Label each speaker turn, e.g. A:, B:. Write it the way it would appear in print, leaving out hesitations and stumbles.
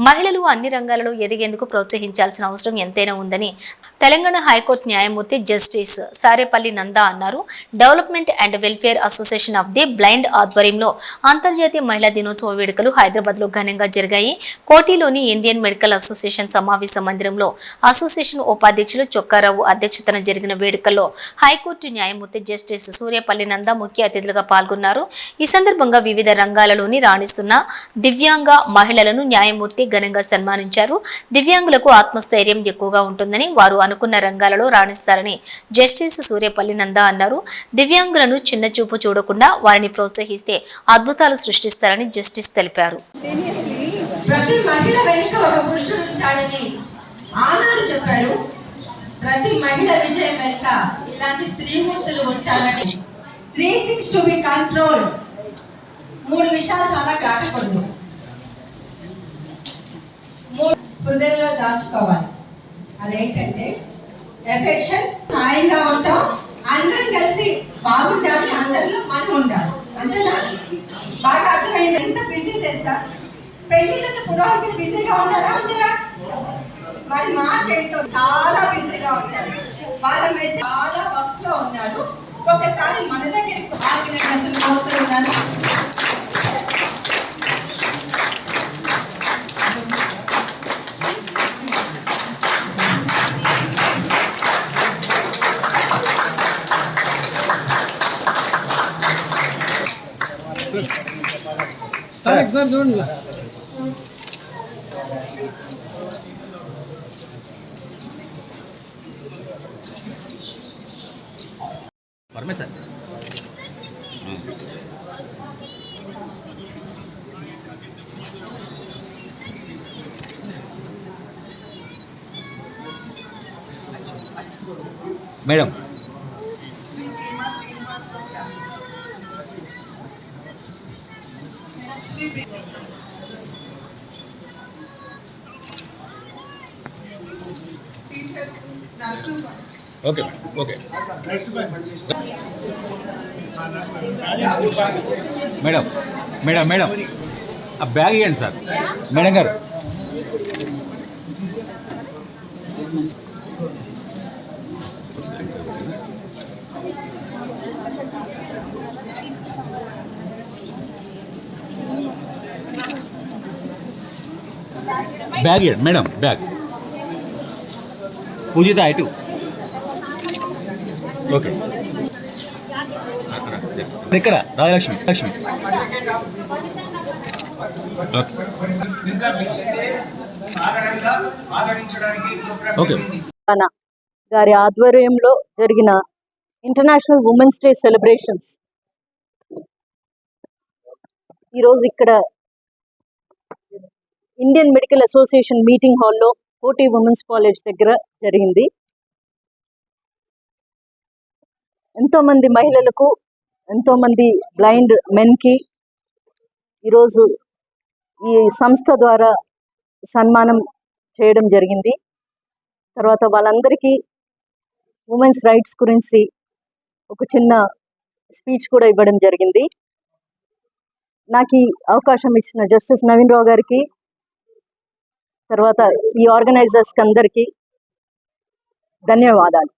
A: మహిళలు అన్ని రంగాలలో ఎదిగేందుకు ప్రోత్సహించాల్సిన అవసరం ఎంతైనా ఉందని తెలంగాణ హైకోర్టు న్యాయమూర్తి జస్టిస్ సారేపల్లి నందా అన్నారు. Development and welfare association of the blind ఆధ్వర్యంలో అంతర్జాతీయ మహిళా దినోత్సవ వేడుకలు హైదరాబాద్ లో ఘనంగా జరిగాయి. కోటిలోని ఇండియన్ మెడికల్ అసోసియేషన్ సమావేశ మందిరంలో అసోసియేషన్ ఉపాధ్యక్షులు చొక్కారావు అధ్యక్షతన జరిగిన వేడుకల్లో హైకోర్టు న్యాయమూర్తి జస్టిస్ సూర్యపల్లి నందా ముఖ్య అతిథులుగా పాల్గొన్నారు. ఈ సందర్భంగా వివిధ రంగాలలోని రాణిస్తున్న దివ్యాంగ మహిళలను న్యాయమూర్తి ఘనంగా సన్మానించారు. దివ్యాంగులకు ఆత్మస్థైర్యం ఎక్కువగా ఉంటుందని, వారు అనుకున్న రంగాలలో రాణిస్తారని జస్టిస్ సూర్యపల్లి నందా అన్నారు. దివ్యాంగులను చిన్న చూపు చూడకుండా వారిని ప్రోత్సహిస్తే అద్భుతాలు సృష్టిస్తారని జస్టిస్ తెలిపారు.
B: ప్రతి మహిళ వెనుక ఒక పురుషుడు ఉంటాడని ఆనాడు చెప్పారు. ప్రతి మహిళ విజయం వెనుక ఇలాంటి స్త్రీమూర్తులు ఉంటారని. 3 things to be controlled. 3 విషయాలు చాలా దాటకూడదు. హృదయంలో దాచుకోవాలి. అదేంటంటే ఎఫెక్షన్, సాయంగా ఉంటాం, అందరం కలిసి బాగుండాలి, అందరిలో మనం ఉండాలి. అంతేనా? బాగా అర్థమైంది. ఎంత బిజీ తెలుసా? పెళ్లిళ్ళకి పురోహితులు బిజీగా ఉన్నారా? ఉంటారా? మరి మా చేతితో చాలా బిజీగా ఉంటారు. వాళ్ళ మీద చాలా వర్క్స్ లో ఉన్నారు. ఒకసారి మన దగ్గరికి ఆర్గనైజేషన్ కోరుతున్నాను.
C: సార్ ఒకసారి చూడండి. Parameshwar madam okay okay madam madam madam ఆ బ్యాగ్ ఇవ్వండి సార్. మేడం గారు బ్యాగ్ ఇవ్వండి మేడం. బ్యాగ్ పూజిత ఇటు. ఓకే ఇక్కడ రాజలక్ష్మి లక్ష్మి. ఓకే
D: గారి ఆధ్వర్యంలో జరిగిన ఇంటర్నేషనల్ ఉమెన్స్ డే సెలబ్రేషన్స్ ఈరోజు ఇక్కడ ఇండియన్ మెడికల్ అసోసియేషన్ మీటింగ్ హాల్లో కోటి ఉమెన్స్ కాలేజ్ దగ్గర జరిగింది. ఎంతోమంది మహిళలకు, ఎంతోమంది బ్లైండ్ మెన్కి ఈరోజు ఈ సంస్థ ద్వారా సన్మానం చేయడం జరిగింది. తర్వాత వాళ్ళందరికీ ఉమెన్స్ రైట్స్ గురించి ఒక చిన్న స్పీచ్ కూడా ఇవ్వడం జరిగింది. నాకు ఈ అవకాశం ఇచ్చిన జస్టిస్ నవీన్ రావు గారికి, తర్వాత ఈ ఆర్గనైజర్స్కి అందరికీ ధన్యవాదాలు.